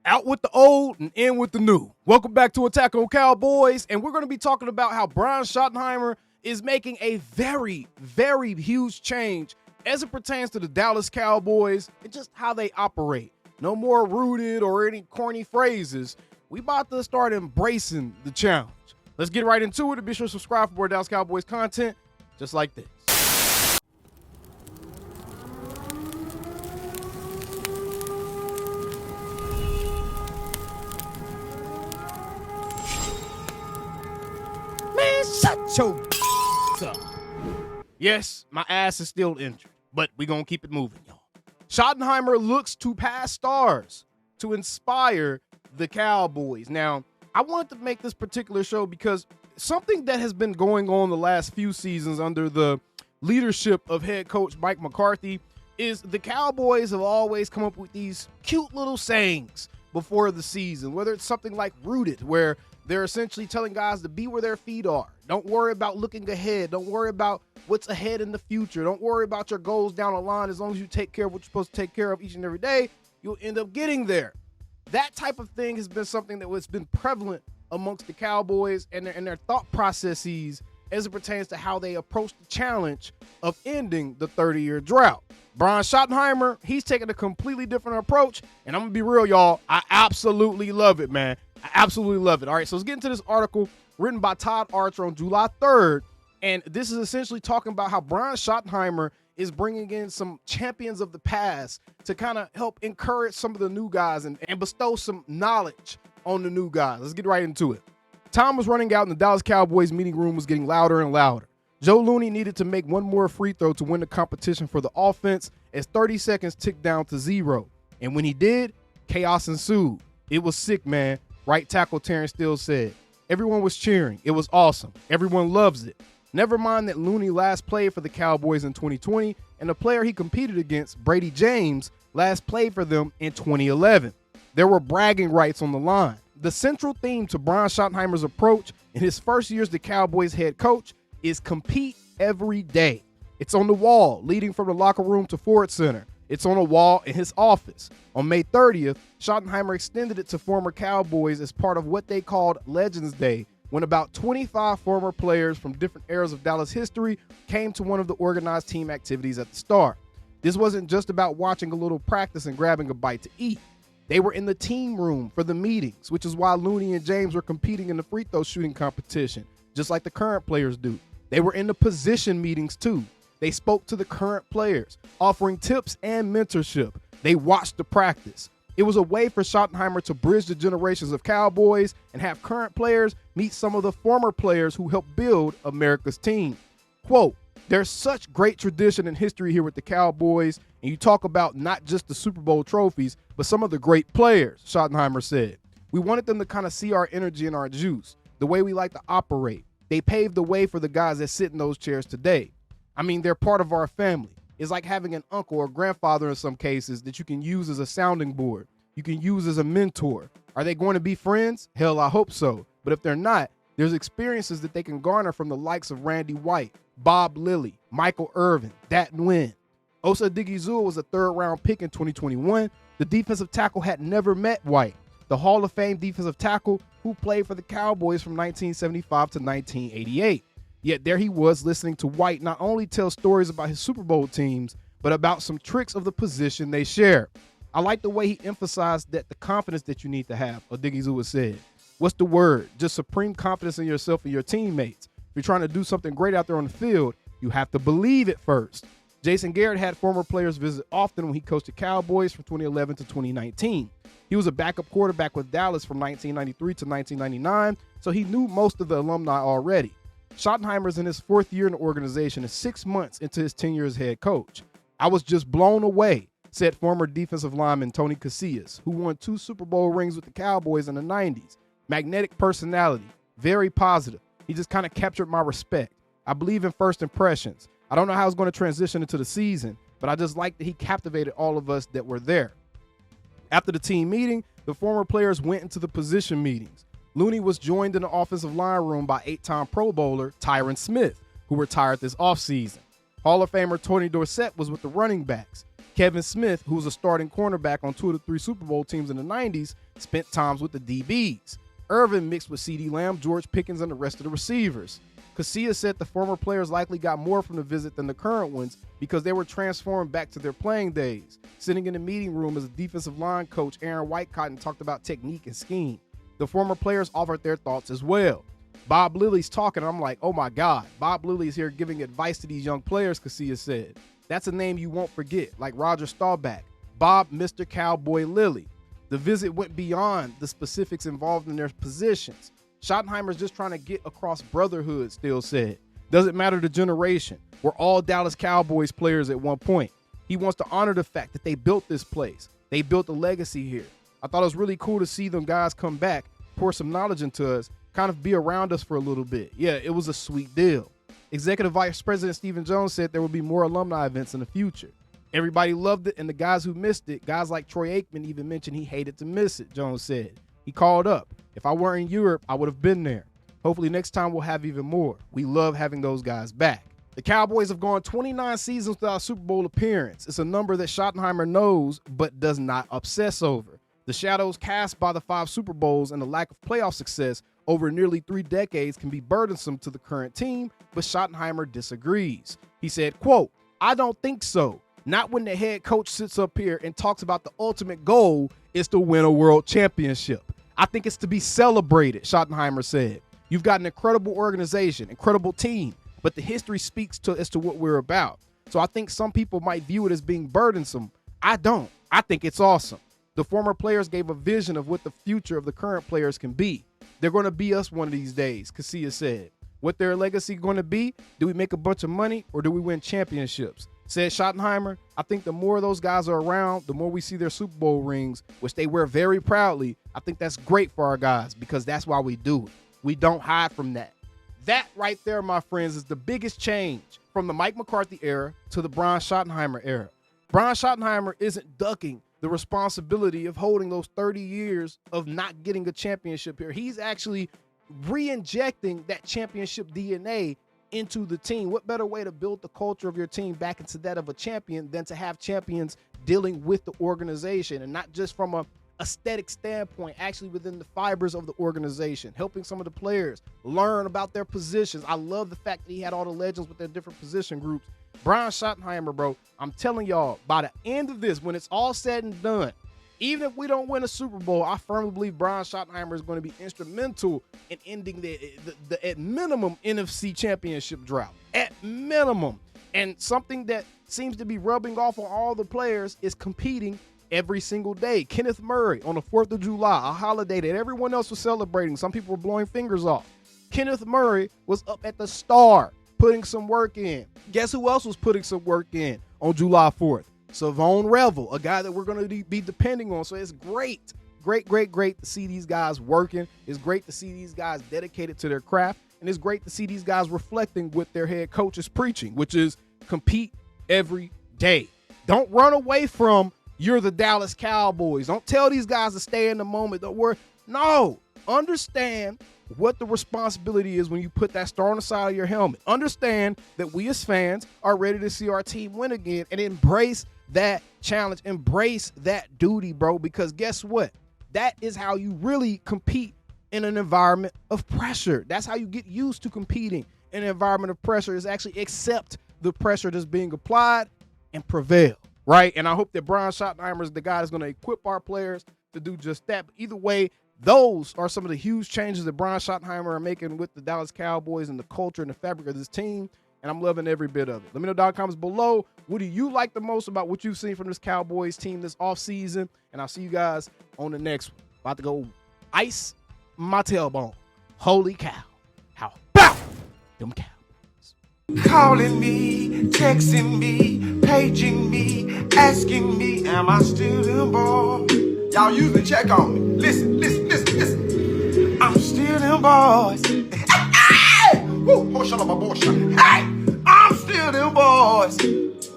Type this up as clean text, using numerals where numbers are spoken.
Out with the old and in with the new. Welcome back to Attack on Cowboys, and we're going to be talking about how Brian Schottenheimer is making a very, very huge change as it pertains to the Dallas Cowboys and just how they operate. No more rooted or any corny phrases. We about to start embracing the challenge. Let's get right into it. Be sure to subscribe for more Dallas Cowboys content just like this. Man, shut your up. Yes, my ass is still injured, but we're going to keep it moving, y'all. Schottenheimer looks to pass stars to inspire the Cowboys. Now, I wanted to make this particular show because something that has been going on the last few seasons under the leadership of head coach Mike McCarthy is the Cowboys have always come up with these cute little sayings before the season, whether it's something like rooted, where they're essentially telling guys to be where their feet are. Don't worry about looking ahead. Don't worry about what's ahead in the future. Don't worry about your goals down the line. As long as you take care of what you're supposed to take care of each and every day, you'll end up getting there. That type of thing has been something that has been prevalent amongst the Cowboys and their thought processes as it pertains to how they approach the challenge of ending the 30-year drought. Brian Schottenheimer, he's taking a completely different approach, and I'm going to be real, y'all. I absolutely love it, man. I absolutely love it. All right, so let's get into this article written by Todd Archer on July 3rd, and this is essentially talking about how Brian Schottenheimer is bringing in some champions of the past to kind of help encourage some of the new guys and bestow some knowledge on the new guys. Let's get right into it. Time was running out and the Dallas Cowboys meeting room was getting louder and louder. Joe Looney needed to make one more free throw to win the competition for the offense as 30 seconds ticked down to 0. And when he did, chaos ensued. It was sick, man. Right tackle Terrence Steele said. Everyone was cheering. It was awesome. Everyone loves it. Never mind that Looney last played for the Cowboys in 2020, and the player he competed against, Brady James, last played for them in 2011. There were bragging rights on the line. The central theme to Brian Schottenheimer's approach in his first year as the Cowboys head coach is compete every day. It's on the wall, leading from the locker room to Ford Center. It's on a wall in his office. On May 30th, Schottenheimer extended it to former Cowboys as part of what they called Legends Day, when about 25 former players from different eras of Dallas history came to one of the organized team activities at the start. This wasn't just about watching a little practice and grabbing a bite to eat. They were in the team room for the meetings, which is why Looney and James were competing in the free throw shooting competition, just like the current players do. They were in the position meetings too. They spoke to the current players, offering tips and mentorship. They watched the practice. It was a way for Schottenheimer to bridge the generations of Cowboys and have current players meet some of the former players who helped build America's team. Quote, there's such great tradition and history here with the Cowboys, and you talk about not just the Super Bowl trophies, but some of the great players, Schottenheimer said. We wanted them to kind of see our energy and our juice, the way we like to operate. They paved the way for the guys that sit in those chairs today. I mean, they're part of our family. It's like having an uncle or grandfather in some cases that you can use as a sounding board. You can use as a mentor. Are they going to be friends? Hell, I hope so. But if they're not, there's experiences that they can garner from the likes of Randy White, Bob Lilly, Michael Irvin, Dat Nguyen. Osa Odighizuwa was a third-round pick in 2021. The defensive tackle had never met White, the Hall of Fame defensive tackle who played for the Cowboys from 1975 to 1988. Yet there he was listening to White not only tell stories about his Super Bowl teams, but about some tricks of the position they share. I like the way he emphasized that the confidence that you need to have, Odighizuwa said. What's the word? Just supreme confidence in yourself and your teammates. If you're trying to do something great out there on the field, you have to believe it first. Jason Garrett had former players visit often when he coached the Cowboys from 2011 to 2019. He was a backup quarterback with Dallas from 1993 to 1999, so he knew most of the alumni already. Schottenheimer's in his fourth year in the organization and 6 months into his tenure as head coach. I was just blown away, said former defensive lineman Tony Casillas, who won 2 Super Bowl rings with the Cowboys in the 90s. Magnetic personality, very positive. He just kind of captured my respect. I believe in first impressions. I don't know how it's going to transition into the season, but I just like that he captivated all of us that were there. After the team meeting, the former players went into the position meetings. Looney was joined in the offensive line room by 8-time Pro Bowler Tyron Smith, who retired this offseason. Hall of Famer Tony Dorsett was with the running backs. Kevin Smith, who was a starting cornerback on 2 of the 3 Super Bowl teams in the 90s, spent times with the DBs. Irvin mixed with CeeDee Lamb, George Pickens, and the rest of the receivers. Casilla said the former players likely got more from the visit than the current ones because they were transformed back to their playing days. Sitting in the meeting room as a defensive line coach, Aaron Whitecotton talked about technique and scheme. The former players offered their thoughts as well. Bob Lilly's talking, and I'm like, oh my God, Bob Lilly's here giving advice to these young players, Casilla said. That's a name you won't forget, like Roger Staubach, Bob Mr. Cowboy Lilly. The visit went beyond the specifics involved in their positions. Schottenheimer's just trying to get across brotherhood, Still said. Doesn't matter the generation. We're all Dallas Cowboys players at one point. He wants to honor the fact that they built this place. They built a legacy here. I thought it was really cool to see them guys come back, pour some knowledge into us, kind of be around us for a little bit. Yeah, it was a sweet deal. Executive Vice President Stephen Jones said there will be more alumni events in the future. Everybody loved it, and the guys who missed it, guys like Troy Aikman even mentioned he hated to miss it, Jones said. He called up. If I weren't in Europe, I would have been there. Hopefully next time we'll have even more. We love having those guys back. The Cowboys have gone 29 seasons without a Super Bowl appearance. It's a number that Schottenheimer knows but does not obsess over. The shadows cast by the 5 Super Bowls and the lack of playoff success over nearly 3 decades can be burdensome to the current team, but Schottenheimer disagrees. He said, quote, "I don't think so. Not when the head coach sits up here and talks about the ultimate goal is to win a world championship. I think it's to be celebrated," Schottenheimer said. "You've got an incredible organization, incredible team, but the history speaks as to what we're about. So I think some people might view it as being burdensome. I don't. I think it's awesome. The former players gave a vision of what the future of the current players can be. They're going to be us one of these days," Casilla said. "What their legacy going to be? Do we make a bunch of money or do we win championships?" Said Schottenheimer, "I think the more those guys are around, the more we see their Super Bowl rings, which they wear very proudly. I think that's great for our guys because that's why we do it. We don't hide from that." That right there, my friends, is the biggest change from the Mike McCarthy era to the Brian Schottenheimer era. Brian Schottenheimer isn't ducking the responsibility of holding those 30 years of not getting a championship here. He's actually re-injecting that championship DNA into the team. What better way to build the culture of your team back into that of a champion than to have champions dealing with the organization, and not just from a aesthetic standpoint, actually within the fibers of the organization, helping some of the players learn about their positions. I love the fact that he had all the legends with their different position groups. Brian Schottenheimer, bro, I'm telling y'all, by the end of this, when it's all said and done, even if we don't win a Super Bowl, I firmly believe Brian Schottenheimer is going to be instrumental in ending the at minimum NFC championship drought. At minimum. And something that seems to be rubbing off on all the players is competing every single day. Kenneth Murray on the 4th of July, a holiday that everyone else was celebrating. Some people were blowing fingers off. Kenneth Murray was up at the Star putting some work in. Guess who else was putting some work in on July 4th? Savone Revel, a guy that we're going to be depending on. So it's great to see these guys working. It's great to see these guys dedicated to their craft. And it's great to see these guys reflecting what their head coach is preaching, which is compete every day. Don't run away from you're the Dallas Cowboys. Don't tell these guys to stay in the moment. Don't worry. No, understand what the responsibility is when you put that star on the side of your helmet. Understand that we as fans are ready to see our team win again, and embrace that challenge, embrace that duty, bro, because guess what? That is how you really compete in an environment of pressure. That's how you get used to competing in an environment of pressure, is actually accept the pressure that's being applied and prevail, right? And I hope that Brian Schottenheimer is the guy that's going to equip our players to do just that. But either way, those are some of the huge changes that Brian Schottenheimer are making with the Dallas Cowboys and the culture and the fabric of this team. And I'm loving every bit of it. Let me know down in the comments below. What do you like the most about what you've seen from this Cowboys team this offseason? And I'll see you guys on the next one. About to go ice my tailbone. Holy cow. How about them Cowboys? Calling me, texting me, paging me, asking me, am I still them boys? Y'all usually check on me. Listen. I'm still them boys. Hey! Woo! Hey! I'm still them boys.